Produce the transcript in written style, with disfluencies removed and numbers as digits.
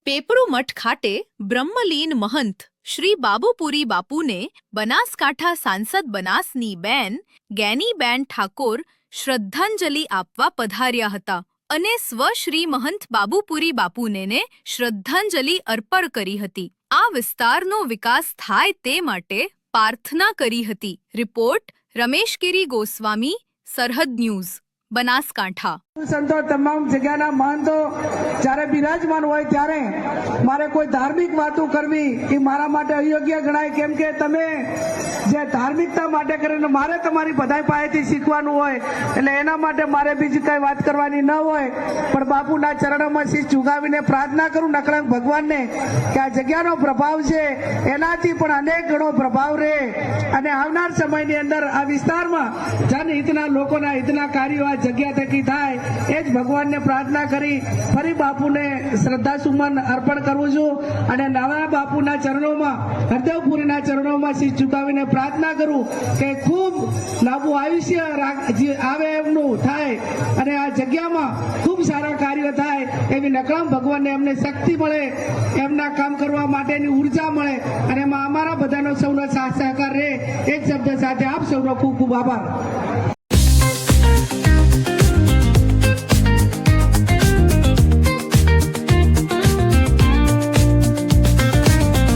પેપરુ મઠ ખાતે બ્રહ્મલીન મહંત શ્રી બાબુપુરી બાપુને બનાસકાંઠા સાંસદ બનાસની બેન ગેનીબેન ઠાકોર શ્રદ્ધાંજલિ આપવા પધાર્યા હતા અને શ્રી મહંત બાબુપુરી બાપુને શ્રદ્ધાંજલિ અર્પણ કરી હતી। આ વિસ્તારનો વિકાસ થાય તે માટે પ્રાર્થના કરી હતી। રિપોર્ટ રમેશગીરી ગોસ્વામી, સરહદ ન્યૂઝ, બનાસકાંઠા। संतो तमाम जगह महंतो जયારે બિરાજમાન હોય ત્યારે મારે કોઈ ધાર્મિક વાતો કરવી એ મારા માટે અયોગ્ય ગણાય, કેમ કે તમે જે ધાર્મિકતા માટે કરીને મારે તમારી બધાય પાસેથી શીખવાનું હોય, એટલે એના માટે મારે બીજી કઈ વાત કરવાની ન હોય, પણ બાપુના ચરણોમાં શીશ ઝુકાવીને પ્રાર્થના કરું નકળંક ભગવાનને કે આ જગ્યાનો પ્રભાવ છે એનાથી પણ અનેક ગણો પ્રભાવ રહે અને આવનાર સમયની અંદર આ વિસ્તારમાં જનહિતના લોકોના હિતના કાર્યો આ જગ્યા થકી થાય એ જ ભગવાનને પ્રાર્થના કરી ફરી બાપુને શ્રદ્ધાસુમન અર્પણ કરું છું અને નવા બાપુના ચરણોમાં, હરદેવપુરીના ચરણોમાં શીશ ઝુકાવીને પ્રાર્થના કરું કે ખૂબ લાંબુ આયુષ્ય આવે એમનું થાય અને આ જગ્યામાં ખૂબ સારા કાર્યો થાય એવી નકળામ ભગવાનને એમને શક્તિ મળે, એમના કામ કરવા માટેની ઉર્જા મળે અને એમાં અમારા બધાનો સૌનો સાથ સહકાર રહે, એ જ શબ્દ સાથે આપ સૌનો ખૂબ ખૂબ આભાર।